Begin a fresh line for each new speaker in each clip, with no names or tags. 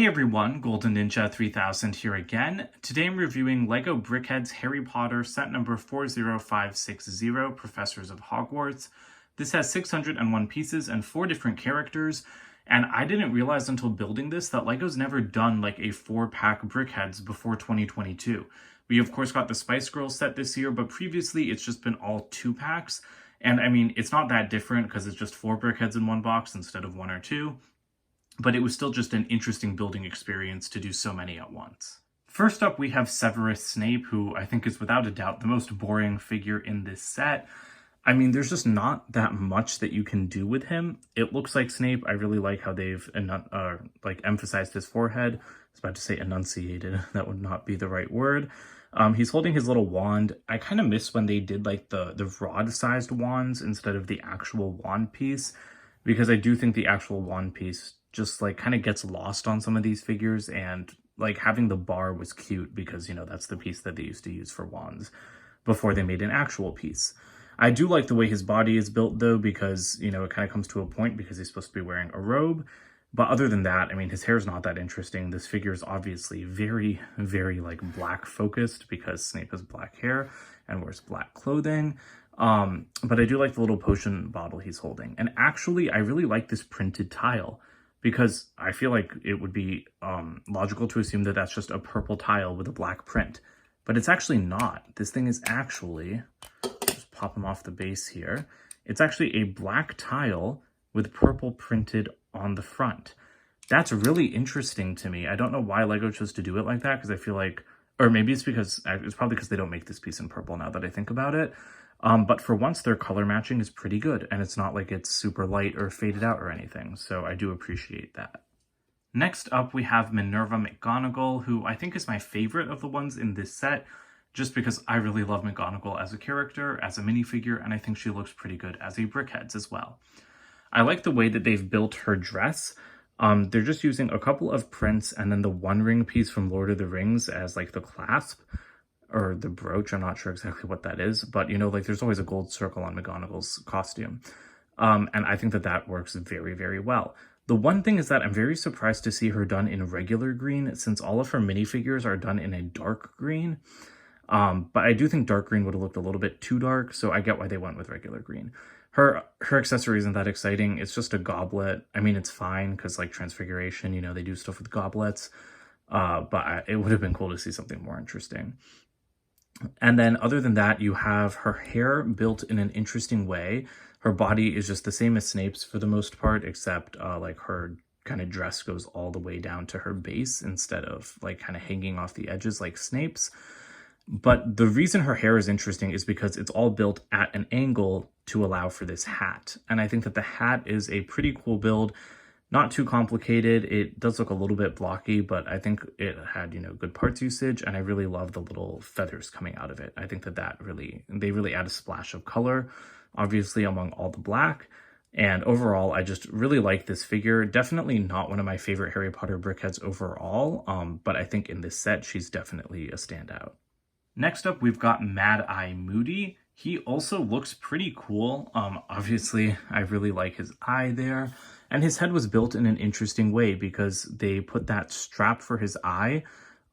Hey everyone, Golden Ninja 3000 here again. Today I'm reviewing LEGO BrickHeadz Harry Potter set number 40560, Professors of Hogwarts. This has 601 pieces and 4 different characters, and I didn't realize until building this that LEGO's never done like a 4-pack BrickHeadz before 2022. We of course got the Spice Girls set this year, but previously it's just been all 2-packs. And I mean, it's not that different because it's just 4 BrickHeadz in one box instead of 1 or 2. But it was still just an interesting building experience to do so many at once. First up, we have Severus Snape, who I think is without a doubt the most boring figure in this set. I mean, there's just not that much that you can do with him. It looks like Snape. I really like how they've emphasized his forehead. I was about to say enunciated. That would not be the right word. He's holding his little wand. I kind of miss when they did like the rod-sized wands instead of the actual wand piece, because I do think the actual wand piece just like kind of gets lost on some of these figures, and like having the bar was cute because, you know, that's the piece that they used to use for wands before they made an actual piece. I do like the way his body is built though, because, you know, it kind of comes to a point because he's supposed to be wearing a robe. But other than that, I mean, his hair is not that interesting. This figure is obviously very, very like black focused because Snape has black hair and wears black clothing. But I do like the little potion bottle he's holding. And actually, I really like this printed tile, because I feel like it would be logical to assume that that's just a purple tile with a black print. But it's actually not. This thing is actually, just pop them off the base here, it's actually a black tile with purple printed on the front. That's really interesting to me. I don't know why LEGO chose to do it like that, because I feel like, or maybe it's probably because they don't make this piece in purple now that I think about it. But for once, their color matching is pretty good, and it's not like it's super light or faded out or anything, so I do appreciate that. Next up, we have Minerva McGonagall, who I think is my favorite of the ones in this set, just because I really love McGonagall as a character, as a minifigure, and I think she looks pretty good as a BrickHeadz as well. I like the way that they've built her dress. They're just using a couple of prints and then the One Ring piece from Lord of the Rings as like the clasp, or the brooch. I'm not sure exactly what that is, but you know, like there's always a gold circle on McGonagall's costume. And I think that that works very, very well. The one thing is that I'm very surprised to see her done in regular green, since all of her minifigures are done in a dark green. But I do think dark green would have looked a little bit too dark, so I get why they went with regular green. Her accessory isn't that exciting. It's just a goblet. I mean, it's fine because like Transfiguration, you know, they do stuff with goblets. But it would have been cool to see something more interesting. And then other than that, you have her hair built in an interesting way. Her body is just the same as Snape's for the most part, except like her kind of dress goes all the way down to her base instead of like kind of hanging off the edges like Snape's. But the reason her hair is interesting is because it's all built at an angle to allow for this hat. And I think that the hat is a pretty cool build. Not too complicated. It does look a little bit blocky, but I think it had, you know, good parts usage, and I really love the little feathers coming out of it. I think that they really add a splash of color, obviously, among all the black. And overall, I just really like this figure. Definitely not one of my favorite Harry Potter BrickHeadz overall, but I think in this set, she's definitely a standout. Next up, we've got Mad Eye Moody. He also looks pretty cool. Obviously, I really like his eye there. And his head was built in an interesting way because they put that strap for his eye.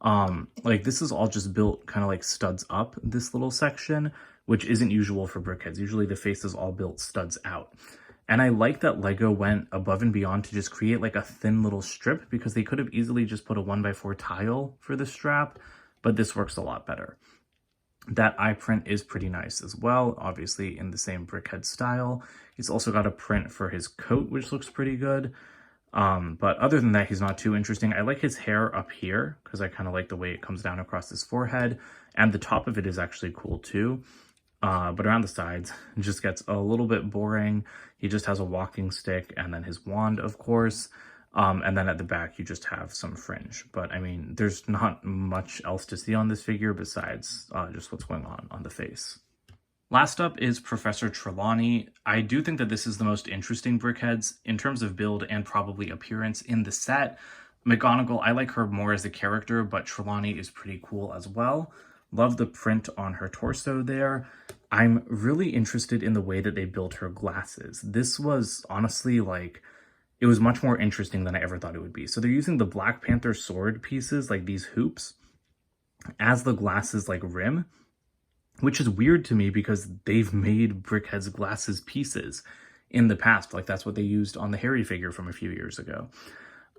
Like this is all just built kind of like studs up, this little section, which isn't usual for BrickHeadz. Usually the face is all built studs out. And I like that LEGO went above and beyond to just create like a thin little strip, because they could have easily just put a 1x4 tile for the strap, but this works a lot better. That eye print is pretty nice as well, obviously in the same BrickHeadz style. He's also got a print for his coat, which looks pretty good. But other than that, he's not too interesting. I like his hair up here because I kind of like the way it comes down across his forehead. And the top of it is actually cool too. But around the sides, it just gets a little bit boring. He just has a walking stick and then his wand, of course. And then at the back, you just have some fringe. But I mean, there's not much else to see on this figure besides just what's going on the face. Last up is Professor Trelawney. I do think that this is the most interesting BrickHeadz in terms of build and probably appearance in the set. McGonagall, I like her more as a character, but Trelawney is pretty cool as well. Love the print on her torso there. I'm really interested in the way that they built her glasses. This was honestly like it was much more interesting than I ever thought it would be. So they're using the Black Panther sword pieces, like these hoops, as the glasses like rim, which is weird to me because they've made BrickHeadz glasses pieces in the past. Like that's what they used on the Harry figure from a few years ago.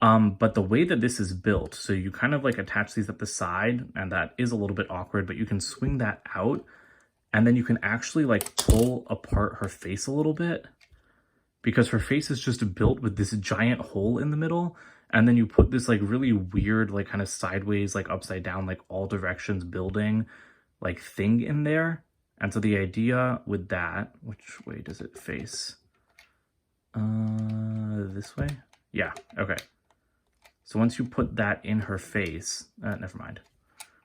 But the way that this is built, so you kind of like attach these at the side, and that is a little bit awkward, but you can swing that out, and then you can actually like pull apart her face a little bit, because her face is just built with this giant hole in the middle, and then you put this like really weird, like kind of sideways, like upside down, like all directions building like thing in there. And so the idea with that, which way does it face? This way? Yeah, okay. So once you put that in her face, never mind.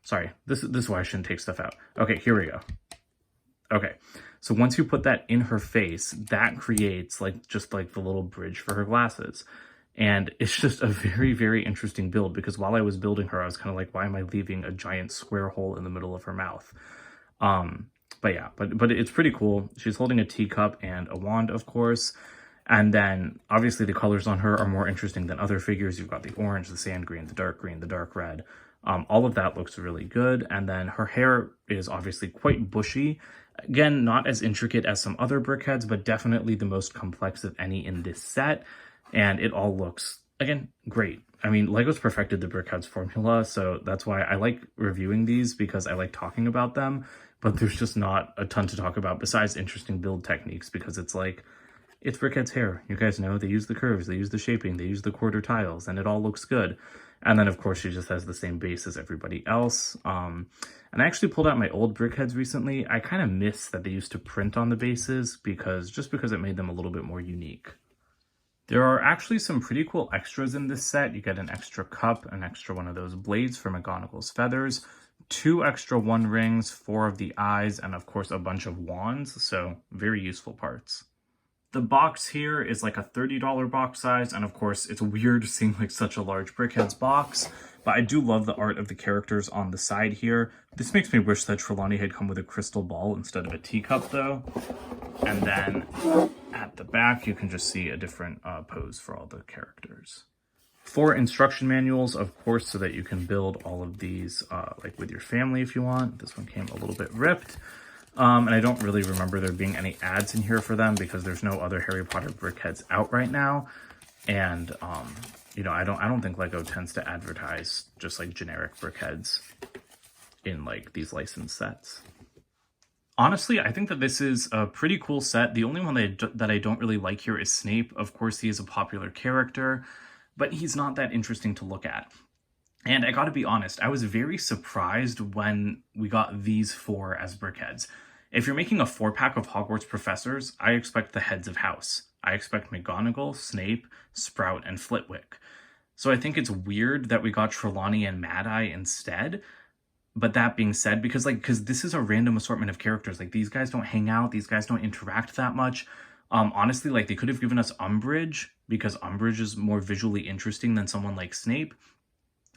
Sorry, this is why I shouldn't take stuff out. Okay, here we go. Okay, so once you put that in her face, that creates like just like the little bridge for her glasses. And it's just a very, very interesting build, because while I was building her, I was kind of like, why am I leaving a giant square hole in the middle of her mouth? But yeah, but it's pretty cool. She's holding a teacup and a wand, of course. And then obviously the colors on her are more interesting than other figures. You've got the orange, the sand green, the dark red. All of that looks really good. And then her hair is obviously quite bushy. Again, not as intricate as some other BrickHeadz, but definitely the most complex of any in this set. And it all looks, again, great. I mean, LEGO's perfected the BrickHeadz formula, so that's why I like reviewing these, because I like talking about them. But there's just not a ton to talk about besides interesting build techniques, because it's like, it's BrickHeadz hair. You guys know, they use the curves, they use the shaping, they use the quarter tiles, and it all looks good. And then, of course, she just has the same base as everybody else. And I actually pulled out my old BrickHeadz recently. I kind of miss that they used to print on the bases, because it made them a little bit more unique. There are actually some pretty cool extras in this set. You get an extra cup, an extra one of those blades for McGonagall's feathers, 2 extra 1 rings, 4 of the eyes, and of course a bunch of wands, so very useful parts. The box here is like a $30 box size, and of course it's weird seeing like such a large BrickHeadz box, but I do love the art of the characters on the side here. This makes me wish that Trelawney had come with a crystal ball instead of a teacup though. And then at the back you can just see a different pose for all the characters. 4 instruction manuals, of course, so that you can build all of these like with your family if you want. This one came a little bit ripped. And I don't really remember there being any ads in here for them, because there's no other Harry Potter BrickHeadz out right now. And, you know, I don't think LEGO tends to advertise just like generic BrickHeadz in like these licensed sets. Honestly, I think that this is a pretty cool set. The only one that I don't really like here is Snape. Of course, he is a popular character, but he's not that interesting to look at. And I gotta be honest, I was very surprised when we got these 4 as BrickHeadz. If you're making a 4-pack of Hogwarts professors, I expect the heads of house. I expect McGonagall, Snape, Sprout, and Flitwick. So I think it's weird that we got Trelawney and Mad-Eye instead. But that being said, because this is a random assortment of characters, like these guys don't hang out, these guys don't interact that much. Honestly, like they could have given us Umbridge, because Umbridge is more visually interesting than someone like Snape.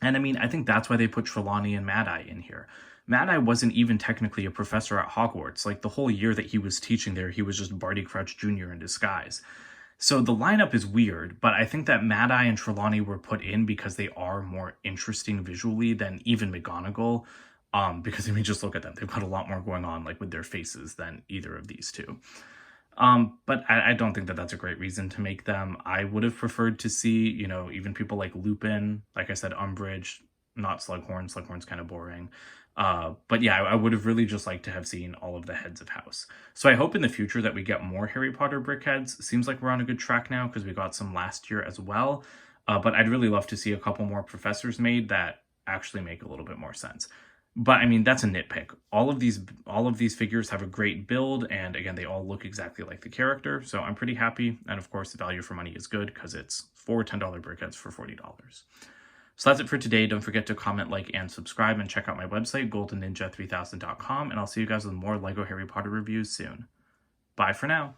And I mean, I think that's why they put Trelawney and Mad-Eye in here. Mad-Eye wasn't even technically a professor at Hogwarts. Like the whole year that he was teaching there, he was just Barty Crouch Jr. in disguise. So the lineup is weird, but I think that Mad-Eye and Trelawney were put in because they are more interesting visually than even McGonagall. Because I mean, just look at them. They've got a lot more going on like with their faces than either of these two. But I don't think that that's a great reason to make them. I would have preferred to see, you know, even people like Lupin, like I said, Umbridge, not Slughorn. Slughorn's kind of boring. But yeah, I would have really just liked to have seen all of the heads of house. So I hope in the future that we get more Harry Potter BrickHeadz. Seems like we're on a good track now because we got some last year as well. But I'd really love to see a couple more professors made that actually make a little bit more sense. But I mean, that's a nitpick. All of these figures have a great build, and again, they all look exactly like the character, so I'm pretty happy. And of course, the value for money is good because it's 4 $10 BrickHeadz for $40. So that's it for today. Don't forget to comment, like, and subscribe, and check out my website, goldenninja3000.com, and I'll see you guys with more LEGO Harry Potter reviews soon. Bye for now.